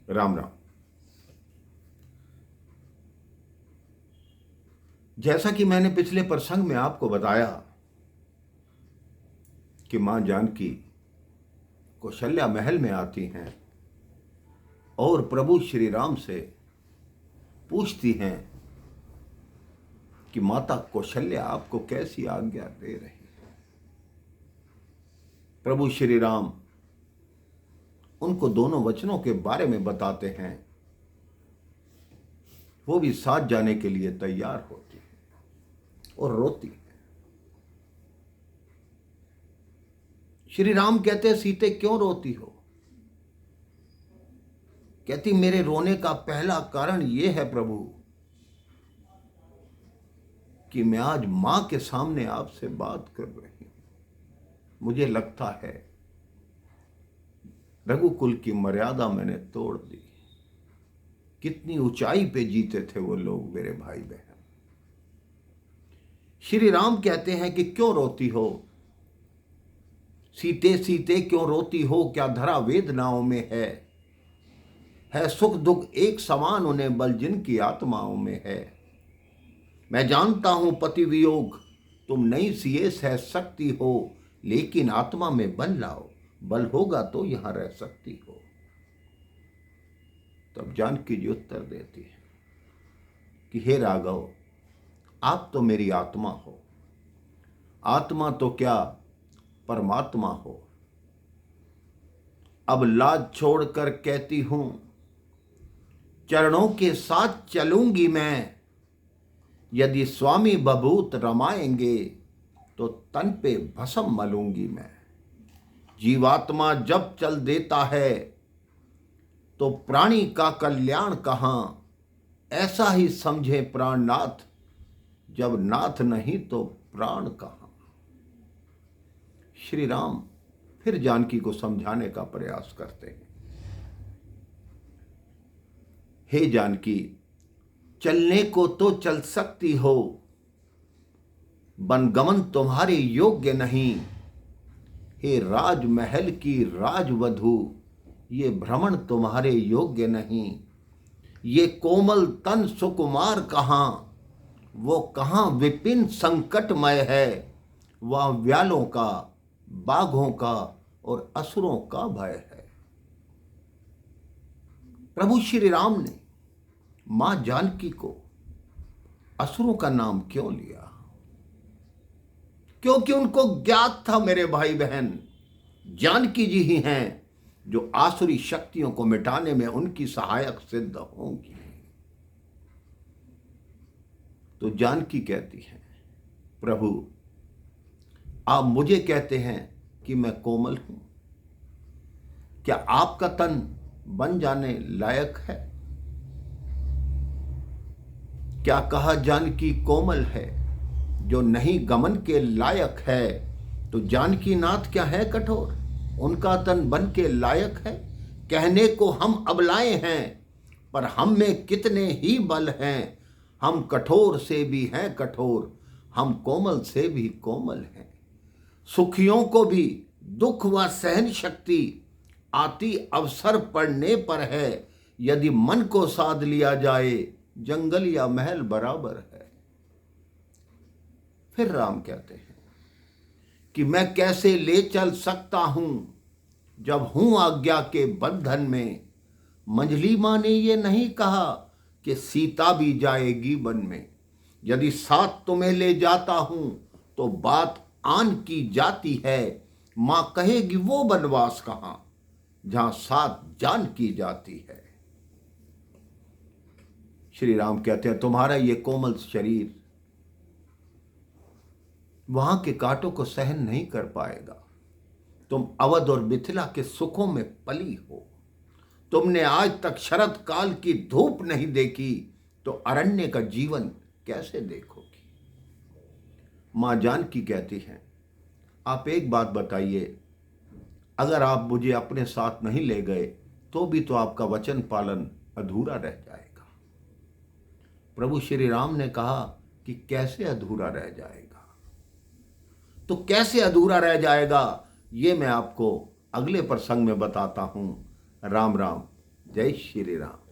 राम राम। जैसा कि मैंने पिछले प्रसंग में आपको बताया कि मां जानकी कौशल्या महल में आती हैं और प्रभु श्री राम से पूछती हैं कि माता कौशल्या आपको कैसी आज्ञा दे रही है। प्रभु श्री राम उनको दोनों वचनों के बारे में बताते हैं। वो भी साथ जाने के लिए तैयार होती है और रोती है। श्री राम कहते हैं, सीते क्यों रोती हो? कहती, मेरे रोने का पहला कारण यह है प्रभु कि मैं आज मां के सामने आपसे बात कर रही हूं। मुझे लगता है रघुकुल की मर्यादा मैंने तोड़ दी। कितनी ऊंचाई पे जीते थे वो लोग, मेरे भाई बहन। श्री राम कहते हैं कि क्यों रोती हो सीते, सीते क्यों रोती हो? क्या धरा वेदनाओं में है सुख दुख एक समान उन्हें बल जिनकी आत्माओं में है। मैं जानता हूं पति वियोग तुम नई सिए सह सकती हो, लेकिन आत्मा में बल लाओ, बल होगा तो यहां रह सकती हो। तब जानकी जी उत्तर देती है कि हे राघव, आप तो मेरी आत्मा हो, आत्मा तो क्या परमात्मा हो। अब लाज छोड़कर कहती हूं, चरणों के साथ चलूंगी मैं। यदि स्वामी बभूत रमाएंगे तो तन पे भस्म मलूंगी मैं। जीवात्मा जब चल देता है तो प्राणी का कल्याण कहां? ऐसा ही समझे प्राणनाथ, जब नाथ नहीं तो प्राण कहां। श्री राम फिर जानकी को समझाने का प्रयास करते हैं। हे जानकी, चलने को तो चल सकती हो, वनगमन तुम्हारे योग्य नहीं। हे राजमहल की राजवधू, ये भ्रमण तुम्हारे योग्य नहीं। ये कोमल तन सुकुमार कहां? वो कहां विपिन संकटमय है? वह व्यालों का, बाघों का और असुरों का भय है। प्रभु श्री राम ने मां जानकी को असुरों का नाम क्यों लिया? क्योंकि उनको ज्ञात था, मेरे भाई बहन, जानकी जी ही हैं जो आसुरी शक्तियों को मिटाने में उनकी सहायक सिद्ध होंगी। तो जानकी कहती है, प्रभु आप मुझे कहते हैं कि मैं कोमल हूं, क्या आपका तन बन जाने लायक है? क्या कहा जानकी कोमल है जो नहीं गमन के लायक है? तो जानकी नाथ क्या है कठोर, उनका तन बन के लायक है? कहने को हम अबलाए हैं, पर हम में कितने ही बल हैं। हम कठोर से भी हैं कठोर, हम कोमल से भी कोमल हैं। सुखियों को भी दुख व सहन शक्ति आती अवसर पड़ने पर है। यदि मन को साध लिया जाए, जंगल या महल बराबर है। फिर राम कहते हैं कि मैं कैसे ले चल सकता हूं जब हूं आज्ञा के बंधन में। मंझली मां ने ये नहीं कहा कि सीता भी जाएगी वन में। यदि साथ तुम्हें ले जाता हूं तो बात आन की जाती है। मां कहेगी वो वनवास कहां जहां साथ जान की जाती है। श्री राम कहते हैं, तुम्हारा ये कोमल शरीर वहां के कांटों को सहन नहीं कर पाएगा। तुम अवध और मिथिला के सुखों में पली हो। तुमने आज तक शरद काल की धूप नहीं देखी, तो अरण्य का जीवन कैसे देखोगी? मां जानकी कहती हैं, आप एक बात बताइए, अगर आप मुझे अपने साथ नहीं ले गए तो भी तो आपका वचन पालन अधूरा रह जाएगा। प्रभु श्री राम ने कहा कि कैसे अधूरा रह जाएगा? तो कैसे अधूरा रह जाएगा, ये मैं आपको अगले प्रसंग में बताता हूं। राम राम, जय श्री राम।